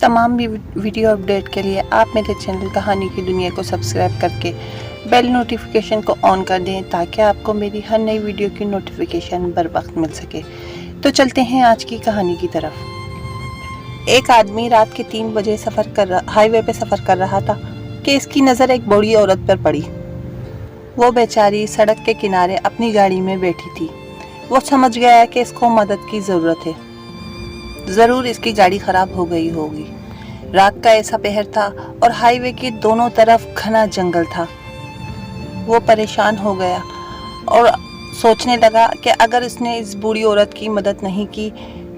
तमाम भी video update के लिए आप मेरे चैनल कहानी की दुनिया को सब्सक्राइब करके बेल नोटिफिकेशन को ऑन कर दें ताकि आपको मेरी हर नई वीडियो की नोटिफिकेशन बर वक्त मिल सके। तो चलते हैं आज की कहानी की तरफ। एक आदमी रात के 3 बजे हाईवे पे सफ़र कर रहा था कि इसकी नज़र एक बूढ़ी औरत पर पड़ी। वो बेचारी सड़क के किनारे अपनी गाड़ी में बैठी थी। वो समझ गया कि इसको मदद की ज़रूरत है। ज़रूर इसकी गाड़ी ख़राब हो गई होगी। रात का ऐसा पहर था और हाईवे के दोनों तरफ घना जंगल था। वो परेशान हो गया और सोचने लगा कि अगर इसने इस बूढ़ी औरत की मदद नहीं की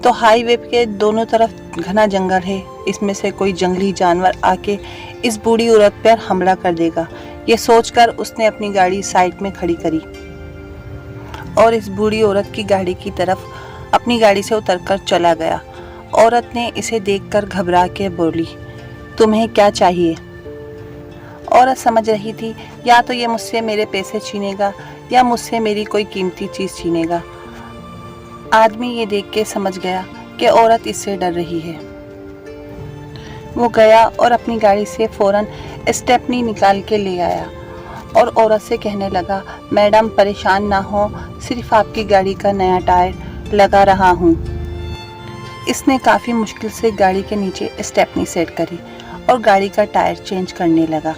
तो हाईवे के दोनों तरफ घना जंगल है, इसमें से कोई जंगली जानवर आके इस बूढ़ी औरत पर हमला कर देगा। ये सोचकर उसने अपनी गाड़ी साइड में खड़ी करी और इस बूढ़ी औरत की गाड़ी की तरफ अपनी गाड़ी से उतरकर चला गया। औरत ने इसे देखकर घबरा के बोली, तुम्हें क्या चाहिए? औरत समझ रही थी या तो ये मुझसे मेरे पैसे छीनेगा या मुझसे मेरी कोई कीमती चीज़ छीनेगा। आदमी ये देख के समझ गया कि औरत इससे डर रही है। वो गया और अपनी गाड़ी से फौरन स्टेपनी निकाल के ले आया और औरत से कहने लगा, मैडम परेशान ना हो, सिर्फ आपकी गाड़ी का नया टायर लगा रहा हूँ। इसने काफ़ी मुश्किल से गाड़ी के नीचे स्टेपनी सेट करी और गाड़ी का टायर चेंज करने लगा।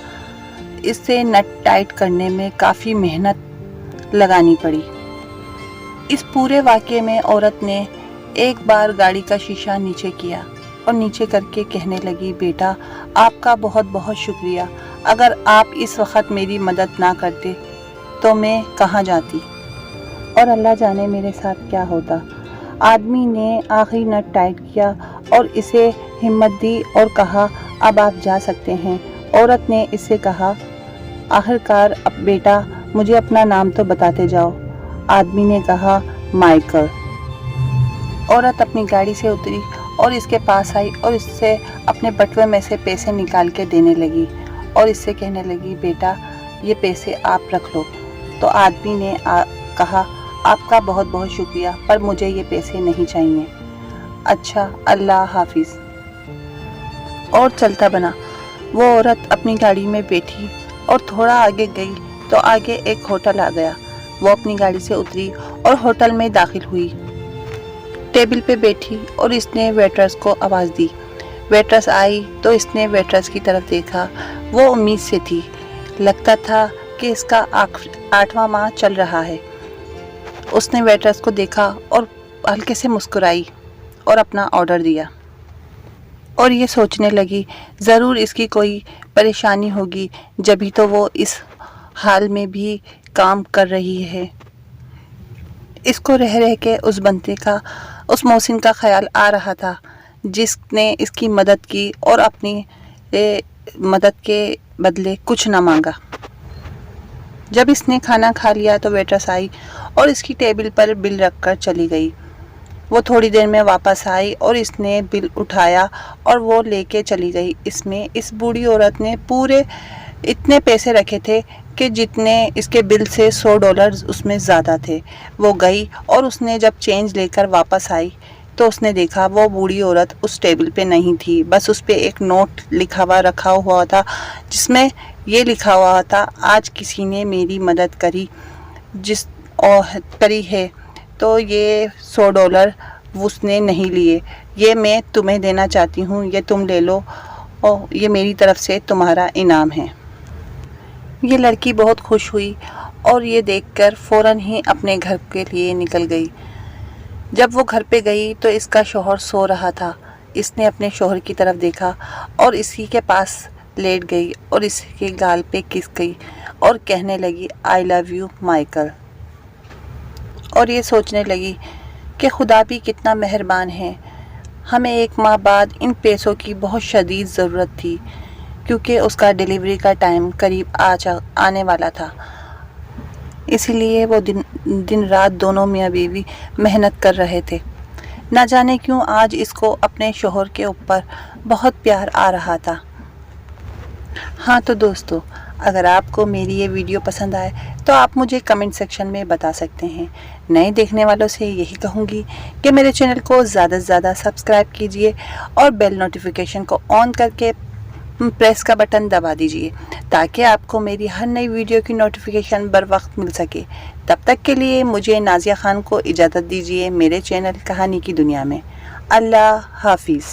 इससे नट टाइट करने में काफ़ी मेहनत लगानी पड़ी। इस पूरे वाक़ये में औरत ने एक बार गाड़ी का शीशा नीचे किया और नीचे करके कहने लगी, बेटा आपका बहुत बहुत शुक्रिया। अगर आप इस वक्त मेरी मदद ना करते तो मैं कहाँ जाती और अल्लाह जाने मेरे साथ क्या होता। आदमी ने आखिरी नट टाइट किया और इसे हिम्मत दी और कहा, अब आप जा सकते हैं। औरत ने इससे कहा, आखिरकार अब बेटा मुझे अपना नाम तो बताते जाओ। आदमी ने कहा, माइकल। औरत अपनी गाड़ी से उतरी और इसके पास आई और इससे अपने बटुए में से पैसे निकाल के देने लगी और इससे कहने लगी, बेटा ये पैसे आप रख लो। तो आदमी ने कहा, आपका बहुत बहुत शुक्रिया, पर मुझे ये पैसे नहीं चाहिए। अच्छा, अल्लाह हाफिज़। और चलता बना। वो औरत अपनी गाड़ी में बैठी और थोड़ा आगे गई तो आगे एक होटल आ गया। वो अपनी गाड़ी से उतरी और होटल में दाखिल हुई। टेबल पे बैठी और इसने वेटर्स को आवाज़ दी। वेटर्स आई तो इसने वेटर्स की तरफ देखा। वो उम्मीद से थी, लगता था कि इसका 8वां माह चल रहा है। उसने वेटर्स को देखा और हल्के से मुस्कुराई और अपना ऑर्डर दिया और ये सोचने लगी, ज़रूर इसकी कोई परेशानी होगी, जभी तो वो इस हाल में भी काम कर रही है। इसको रह रह के उस बंदे का, उस मोहसिन का ख्याल आ रहा था जिसने इसकी मदद की और अपनी मदद के बदले कुछ ना मांगा। जब इसने खाना खा लिया तो वेट्रेस आई और इसकी टेबल पर बिल रखकर चली गई। वो थोड़ी देर में वापस आई और इसने बिल उठाया और वो लेके चली गई। इसमें इस बूढ़ी औरत ने पूरे इतने पैसे रखे थे कि जितने इसके बिल से $100 उसमें ज़्यादा थे। वो गई और उसने जब चेंज लेकर वापस आई तो उसने देखा वो बूढ़ी औरत उस टेबल पे नहीं थी। बस उस पे एक नोट रखा हुआ था जिसमें ये लिखा हुआ था, आज किसी ने मेरी मदद करी करी है तो ये $100 उसने नहीं लिए, ये मैं तुम्हें देना चाहती हूँ, ये तुम ले लो और ये मेरी तरफ से तुम्हारा इनाम है। ये लड़की बहुत खुश हुई और ये देखकर फ़ौरन ही अपने घर के लिए निकल गई। जब वो घर पे गई तो इसका शौहर सो रहा था। इसने अपने शौहर की तरफ देखा और इसी के पास लेट गई और इसके गाल पे किस गई और कहने लगी, आई लव यू माइकल। और ये सोचने लगी कि खुदा भी कितना मेहरबान है, हमें 1 माह बाद इन पैसों की बहुत शदीद ज़रूरत थी क्योंकि उसका डिलीवरी का टाइम करीब आने वाला था। इसीलिए वो दिन रात दोनों मियाँ बीवी मेहनत कर रहे थे। ना जाने क्यों आज इसको अपने शौहर के ऊपर बहुत प्यार आ रहा था। हाँ तो दोस्तों, اگر آپ کو میری یہ ویڈیو پسند آئے تو آپ مجھے کمنٹ سیکشن میں بتا سکتے ہیں۔ نئے دیکھنے والوں سے یہی کہوں گی کہ میرے چینل کو زیادہ سے زیادہ سبسکرائب کیجئے اور بیل نوٹیفیکیشن کو آن کر کے پریس کا بٹن دبا دیجئے تاکہ آپ کو میری ہر نئی ویڈیو کی نوٹیفیکیشن بر وقت مل سکے۔ تب تک کے لیے مجھے نازیہ خان کو اجازت دیجئے میرے چینل کہانی کی دنیا میں۔ اللہ حافظ۔